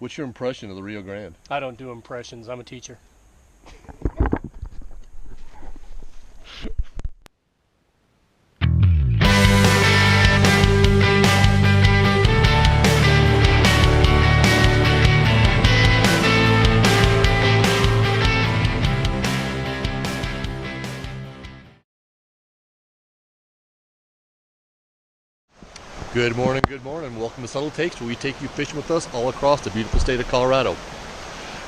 What's your impression of the Rio Grande? I don't do impressions. I'm a teacher. Good morning, good morning. Welcome to SubtleTakes, where we take you fishing with us all across the beautiful state of Colorado.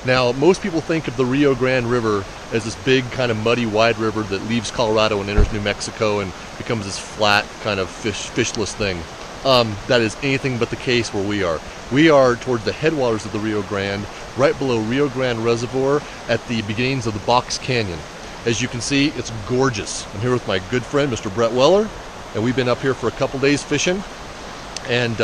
Now, most people think of the Rio Grande River as this big, kind of muddy, wide river that leaves Colorado and enters New Mexico and becomes this flat, kind of fishless thing. That is anything but the case where we are. We are towards the headwaters of the Rio Grande, right below Rio Grand Reservoir at the beginnings of the Box Canyon. As you can see, it's gorgeous. I'm here with my good friend, Mr. Brett Weller, and we've been up here for a couple days fishing. And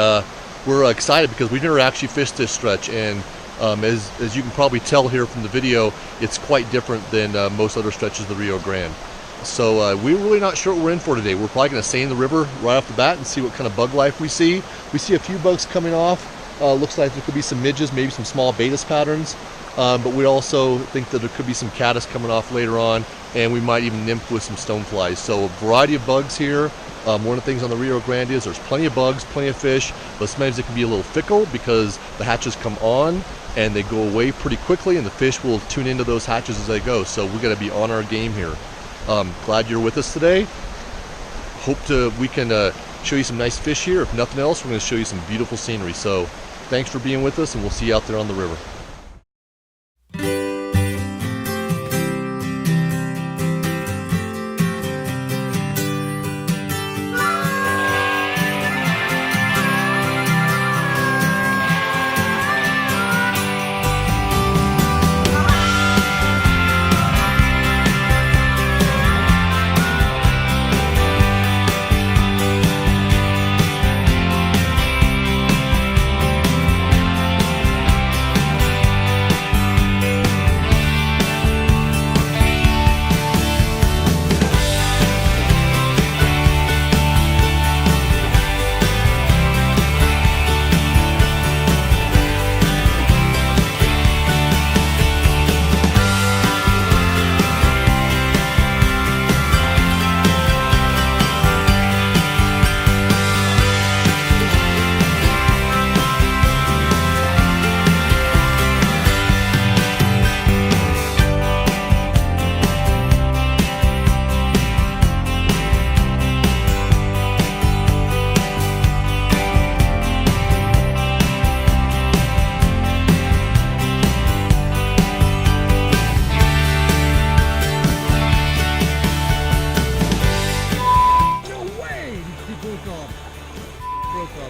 we're excited because we've never actually fished this stretch, and as you can probably tell here from the video, it's quite different than most other stretches of the Rio Grande. So we're really not sure what we're in for today. We're probably going to stay in the river right off the bat and see what kind of bug life we see. We see a few bugs coming off. Looks like there could be some midges, maybe some small Baetis patterns, but we also think that there could be some caddis coming off later on, and we might even nymph with some stoneflies. So a variety of bugs here. One of the things on the Rio Grande is there's plenty of bugs, plenty of fish, but sometimes it can be a little fickle because the hatches come on and they go away pretty quickly, and the fish will tune into those hatches as they go. So we got to be on our game here. Glad you're with us today. We can show you some nice fish here. If nothing else, we're going to show you some beautiful scenery. So thanks for being with us, and we'll see you out there on the river.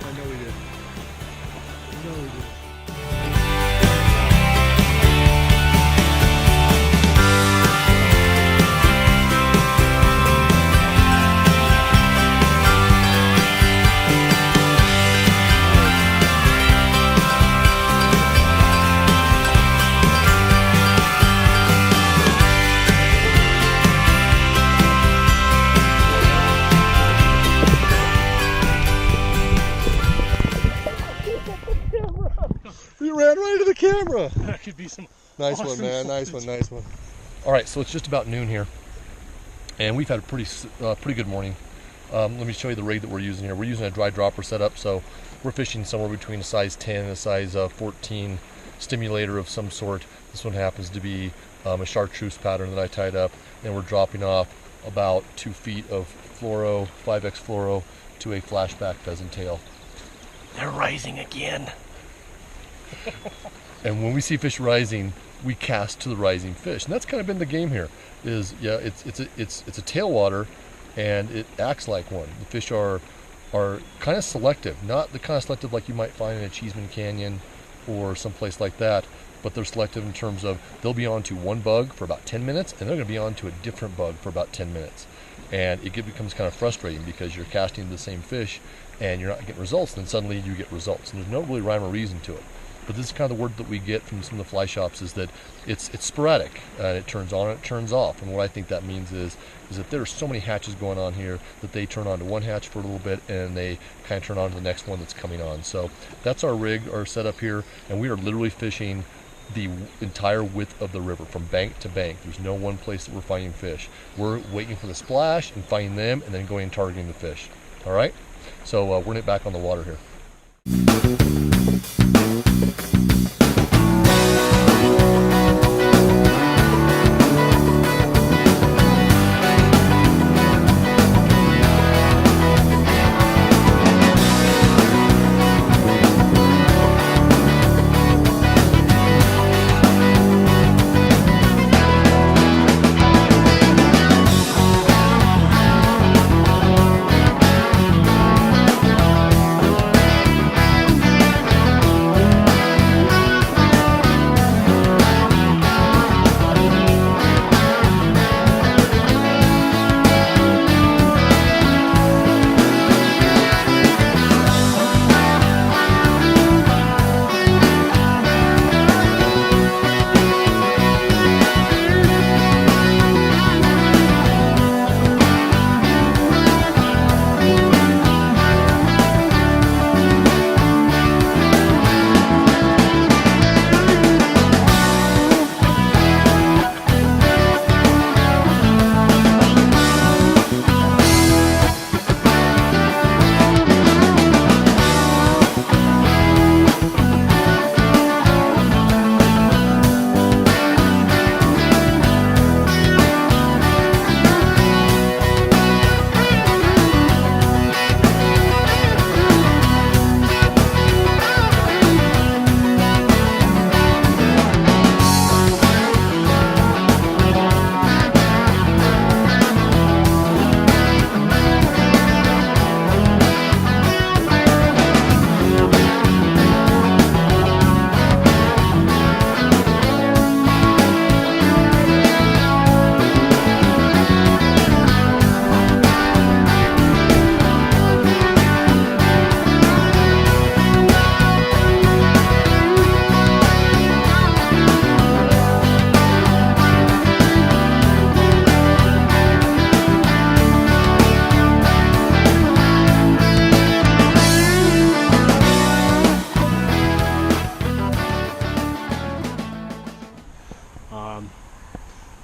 I know we did. I know we did. You ran right into the camera. That could be some nice awesome one, man. Nice one, nice one. All right, so it's just about noon here, and we've had a pretty good morning. Let me show you the rig that we're using here. We're using a dry dropper setup, so we're fishing somewhere between a size 10 and a size 14 stimulator of some sort. This one happens to be a chartreuse pattern that I tied up, and we're dropping off about 2 feet of fluoro, 5X fluoro, to a flashback pheasant tail. They're rising again. And when we see fish rising, we cast to the rising fish, and that's kind of been the game here. It's a tailwater, and it acts like one. The fish are kind of selective, not the kind of selective like you might find in a Cheeseman Canyon or someplace like that, but they're selective in terms of they'll be onto one bug for about 10 minutes, and they're going to be onto a different bug for about 10 minutes. And it becomes kind of frustrating because you're casting the same fish and you're not getting results, then suddenly you get results. And there's no really rhyme or reason to it. but this is kind of the word that we get from some of the fly shops, is that it's sporadic, and it turns on and it turns off. And what I think that means is that there are so many hatches going on here that they turn on to one hatch for a little bit and they kind of turn on to the next one that's coming on. So that's our rig, our setup here, and we are literally fishing the entire width of the river from bank to bank. There's no one place that we're finding fish. We're waiting for the splash and finding them, and then going and targeting the fish. All right, so we're gonna get back on the water here.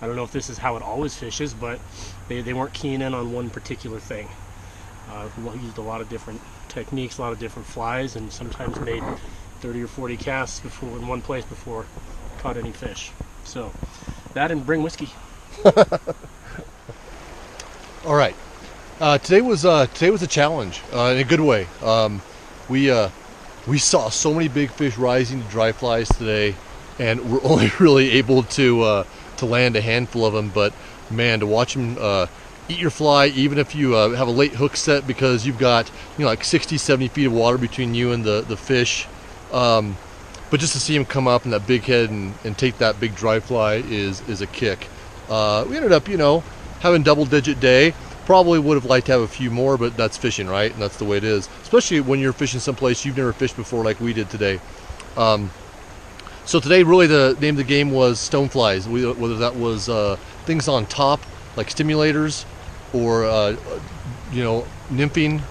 I don't know if this is how it always fishes, but they weren't keying in on one particular thing. We used a lot of different techniques, a lot of different flies, and sometimes made 30 or 40 casts before in one place before caught any fish. So that and bring whiskey. All right. Today was a challenge in a good way. We saw so many big fish rising to dry flies today, and we're only really able to land a handful of them. But man, to watch them eat your fly, even if you have a late hook set because you've got like 60, 70 feet of water between you and the fish. But just to see him come up in that big head and take that big dry fly is a kick. We ended up having double-digit day. Probably would have liked to have a few more, but that's fishing, right? And that's the way it is, especially when you're fishing someplace you've never fished before like we did today. So today really the name of the game was stoneflies, whether that was things on top like stimulators or nymphing,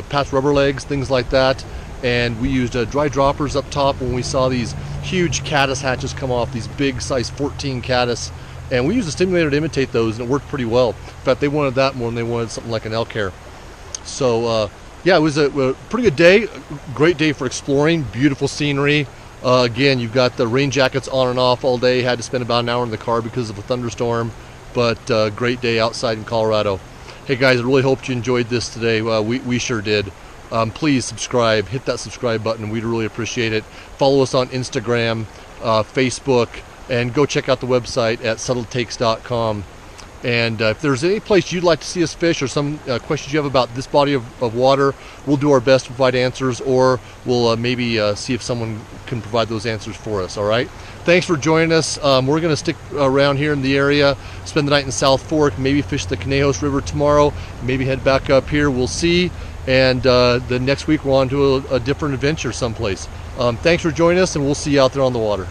past rubber legs, things like that. And we used dry droppers up top when we saw these huge caddis hatches come off, these big size 14 caddis. And we used a stimulator to imitate those, and it worked pretty well. In fact, they wanted that more than they wanted something like an elk hair. So yeah, it was a pretty good day. Great day for exploring, beautiful scenery. Again, you've got the rain jackets on and off all day. Had to spend about an hour in the car because of a thunderstorm, but great day outside in Colorado. Hey guys, I really hope you enjoyed this today. We sure did. Please subscribe, hit that subscribe button. We'd really appreciate it. Follow us on Instagram, Facebook, and go check out the website at SubtleTakes.com. And if there's any place you'd like to see us fish or some questions you have about this body of water, we'll do our best to provide answers, or we'll maybe see if someone can provide those answers for us. All right. Thanks for joining us. We're going to stick around here in the area, spend the night in South Fork, maybe fish the Conejos River tomorrow, maybe head back up here. We'll see. And the next week we're on to a different adventure someplace. Thanks for joining us, and we'll see you out there on the water.